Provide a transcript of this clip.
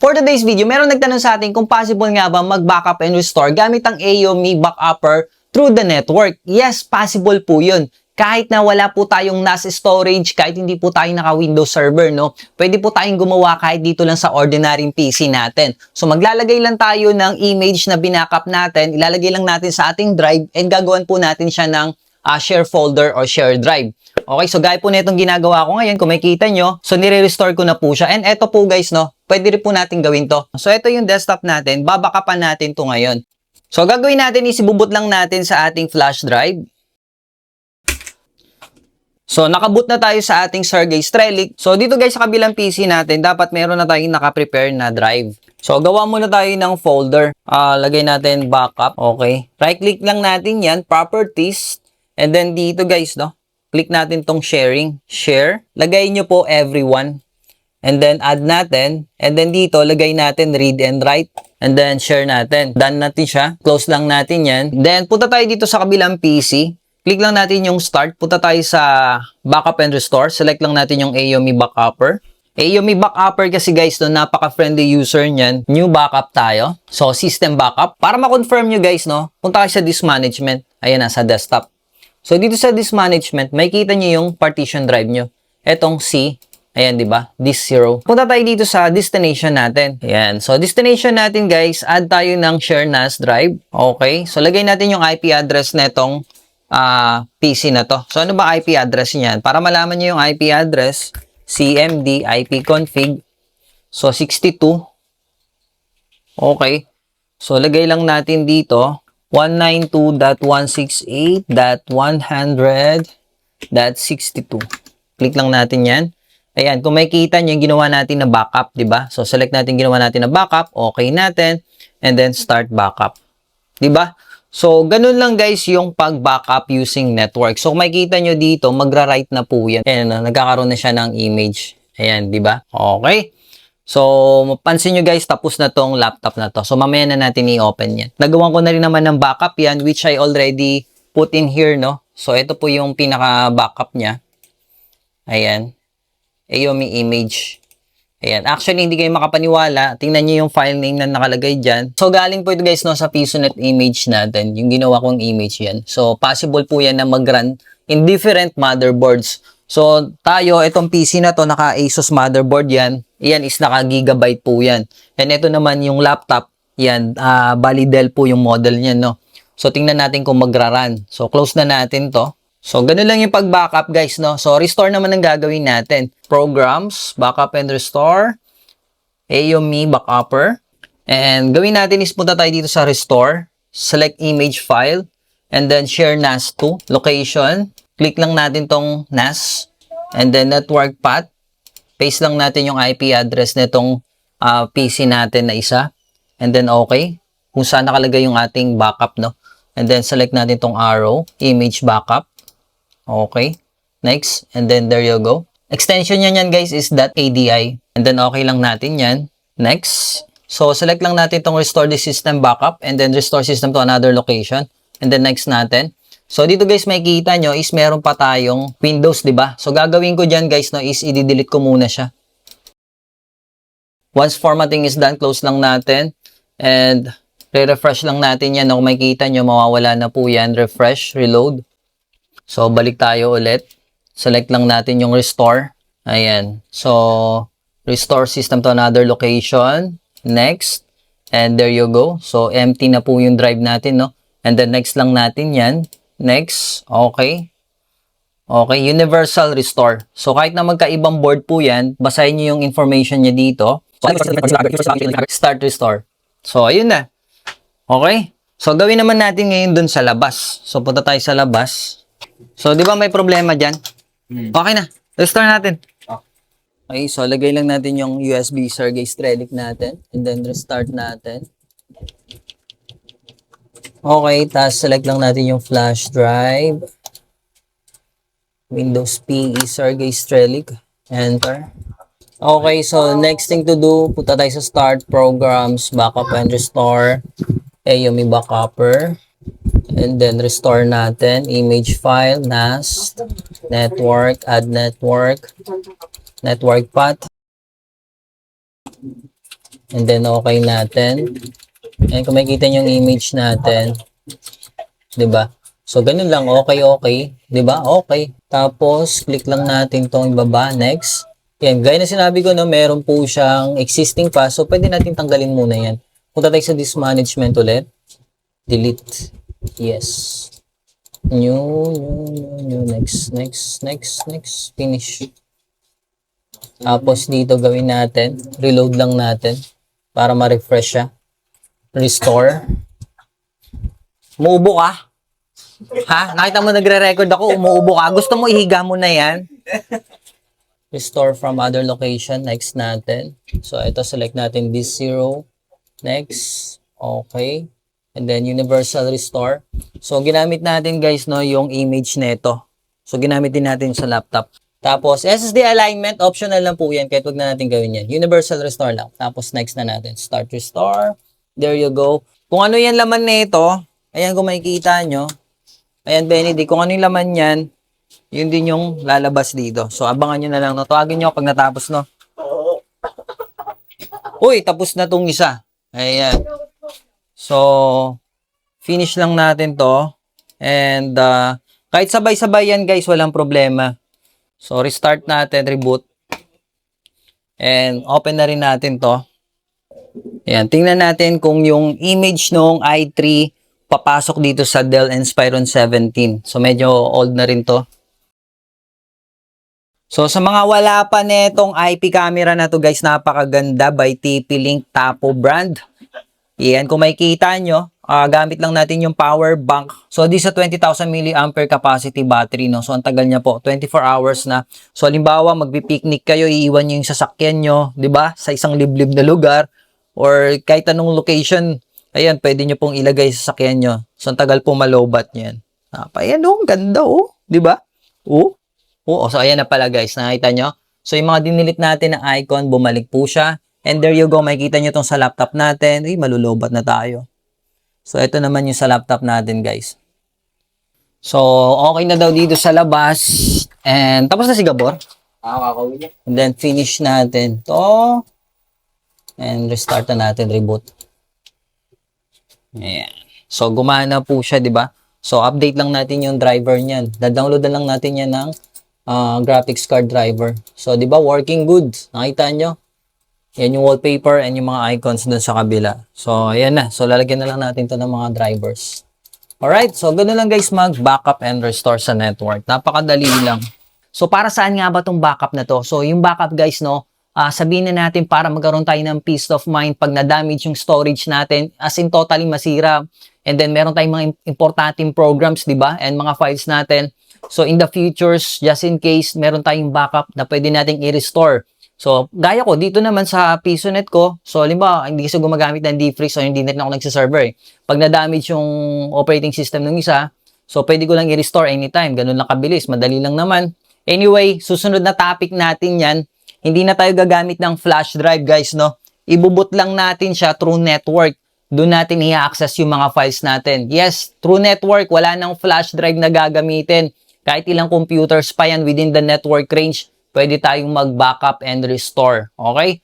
For today's video, meron nagtanong sa atin kung possible nga ba mag-backup and restore gamit ang AOMI Backupper through the network. Yes, possible po yun. Kahit na wala po tayong NAS storage, kahit hindi po tayo naka-Windows server, no? Pwede po tayong gumawa kahit dito lang sa ordinary PC natin. So maglalagay lang tayo ng image na binackup natin, ilalagay lang natin sa ating drive, and gagawin po natin siya ng share folder or share drive. Okay, so gaya po na itong ginagawa ko ngayon, kung makikita nyo, so nire-restore ko na po siya. And eto po guys, no, pwede rin po natin gawin to. So ito yung desktop natin, babakapan natin to ngayon. So gagawin natin is ibubot lang natin sa ating flash drive. So nakaboot na tayo sa ating Sergey Strelic. So dito guys sa kabilang PC natin, dapat meron na tayong naka-prepare na drive. So gawa muna tayo ng folder. Lagay natin backup, okay. Right click lang natin yan, properties. And then dito guys, no, click natin tong sharing, share. Lagay nyo po everyone. And then add natin. And then dito, lagay natin read and write. And then share natin. Done natin siya. Close lang natin yan. Then punta tayo dito sa kabilang PC. Click lang natin yung start. Punta tayo sa backup and restore. Select lang natin yung AOMI Backupper. AOMI Backupper kasi guys, no, napaka-friendly user niyan. New backup tayo. So system backup. Para ma-confirm nyo guys, no, punta kayo sa disk management. Ayan na, sa desktop. So, dito sa disk management, makikita nyo yung partition drive nyo. Etong C, ayan, di ba? Disk 0. Punta tayo dito sa destination natin. Ayan. So, destination natin, guys, add tayo ng share NAS drive. Okay. So, lagay natin yung IP address netong PC na to. So, ano ba IP address niyan? Para malaman nyo yung IP address, cmd ipconfig. So, 62. Okay. So, lagay lang natin dito 192.168.100.62. Click lang natin yan. Ayan, kung makikita nyo yung ginawa natin na backup, di ba? So, select natin ginawa natin na backup, okay natin, and then start backup. Di ba? So, ganun lang guys yung pag-backup using network. So, kung makikita nyo dito, magra-write na po yan. Ayan, nagkakaroon na siya ng image. Ayan, di ba? Okay. So, mapansin nyo guys, tapos na tong laptop na to. So, mamaya na natin i-open yan. Nagawan ko na rin naman ng backup yan, which I already put in here, no? So, ito po yung pinaka-backup niya. Ayan. AOMI image. Ayan. Actually, hindi kayo makapaniwala. Tingnan nyo yung file name na nakalagay dyan. So, galing po ito guys, no, sa Pisonet image natin. Yung ginawa kong image yan. So, possible po yan na mag-run in different motherboards. So, tayo, itong PC na to, naka-Asus motherboard yan. Yan is naka-gigabyte po yan. And ito naman yung laptop, yan, bali Dell po yung model niyan, no? So, tingnan natin kung magra-run. So, close na natin to. So, ganun lang yung pag-backup, guys, no? So, restore naman ang gagawin natin. Programs, backup and restore, AOMI Backupper. And gawin natin is punta tayo dito sa restore, select image file, and then share NAS to, location. Click lang natin tong NAS, and then network path. Paste lang natin yung IP address nitong PC natin na isa. And then okay. Kung saan nakalagay yung ating backup, no? And then select natin tong arrow, image backup. Okay. Next. And then there you go. Extension yan guys is .abi. And then okay lang natin yan. Next. So select lang natin tong restore the system backup and then restore system to another location. And then next natin. So, dito guys, makikita nyo is meron pa tayong Windows, di ba? So, gagawin ko dyan guys, no, is i-delete ko muna siya. Once formatting is done, close lang natin. And, re-refresh lang natin yan. No? Kung makikita nyo, mawawala na po yan. Refresh, reload. So, balik tayo ulit. Select lang natin yung restore. Ayan. So, restore system to another location. Next. And there you go. So, empty na po yung drive natin, no? And then, next lang natin yan. Next, okay. Okay, universal restore. So, kahit na magkaibang board po yan, basahin nyo yung information niya dito. Start restore. So, ayun na. Okay. So, gawin naman natin ngayon dun sa labas. So, punta tayo sa labas. So, di ba may problema dyan? Okay na. Restore natin. Okay, so, lagay lang natin yung USB Sergey Strelic natin. And then, restart natin. Okay, tapos select lang natin yung flash drive. Windows PE Sergey Strelic. Enter. Okay, so next thing to do, punta tayo sa Start, Programs, Backup and Restore, AOMI Backupper. And then restore natin. Image file, NAS, network, add network, network path. And then, okay natin. And kung makikita nyo yung image natin, diba? So, ganun lang. Okay, okay. Diba? Okay. Tapos, click lang natin itong ibaba. Next. Yan. Gaya na sinabi ko, no, meron po siyang existing pa. So, pwede natin tanggalin muna yan. Punta tayo sa this management ulit. Delete. Yes. New. Next. Finish. Tapos, dito gawin natin. Reload lang natin para ma-refresh siya. Restore. Umuubo ka? Ha? Nakita mo nagre-record ako, umuubo ka. Gusto mo ihiga mo na yan? Restore from other location. Next natin. So, ito, select natin this 0. Next. Okay. And then, universal restore. So, ginamit natin, guys, no, yung image nito. So, ginamit din natin sa laptop. Tapos, SSD alignment, optional lang po yan. Kahit wag na natin gawin yan. Universal restore lang. Tapos, next na natin. Start restore. There you go. Kung ano yan laman nito, ayan kung makikita nyo. Ayan, Benedict, kung ano yung laman yan, yun din yung lalabas dito. So, abangan nyo na lang. No? Tuwagin nyo pag natapos, no? Uy, tapos na tong isa. Ayan. So, finish lang natin to. And, kahit sabay-sabay yan, guys, walang problema. So, restart natin, reboot. And, open na rin natin to. Ayan, tingnan natin kung yung image nung i3 papasok dito sa Dell Inspiron 17. So, medyo old na rin to. So, sa mga wala pa netong IP camera na to, guys, napakaganda by TP-Link Tapo brand. Ayan, kung makikita nyo, gamit lang natin yung power bank. So, di sa 20,000 mAh capacity battery, no? So, ang tagal niya po, 24 hours na. So, halimbawa, magpipiknik kayo, iiwan nyo yung sasakyan nyo, di ba? Sa isang liblib na lugar, or kahit anong location, ayan, pwede nyo pong ilagay sa sasakyan nyo. So, ang tagal po malobat nyan. Ayan, oh, ganda, oh. Di ba? Oh. Oo, so ayan na pala guys, nakita nyo? So yung mga dinilit natin na icon, bumalik po siya. And there you go, makikita nyo itong sa laptop natin. Ay, malulobat na tayo. So ito naman yung sa laptop natin guys. So okay na daw dito sa labas. And tapos na si Gabor. Kakawin niya. And then finish natin to. And restart na natin, reboot. Ayan. So gumana po siya, di ba? So update lang natin yung driver niyan. Download lang natin yan ng graphics card driver. So, di ba, working good. Nakita nyo? Yan yung wallpaper and yung mga icons dun sa kabila. So, ayan na. So, lalagyan na lang natin to ng mga drivers. Alright, so ganoon lang guys mag-backup and restore sa network. Napakadali lang. So, para saan nga ba tong backup na to? So, yung backup guys, no, sabihin na natin para magkaroon tayo ng peace of mind pag na-damage yung storage natin, as in totally masira. And then, meron tayong mga importanteng programs, di ba? And mga files natin. So, in the futures, just in case, meron tayong backup na pwede nating i-restore. So, gaya ko, dito naman sa PisoNet ko, so, halimbawa, hindi kasi gumagamit ng defreeze o hindi na ako nagsiserver. Pag na-damage yung operating system ng isa, so, pwede ko lang i-restore anytime. Ganun lang kabilis. Madali lang naman. Anyway, susunod na topic natin yan. Hindi na tayo gagamit ng flash drive, guys, no? Ibubut lang natin siya through network. Doon natin i-access yung mga files natin. Yes, through network, wala nang flash drive na gagamitin. Kahit ilang computers pa yan within the network range, pwede tayong mag-backup and restore. Okay?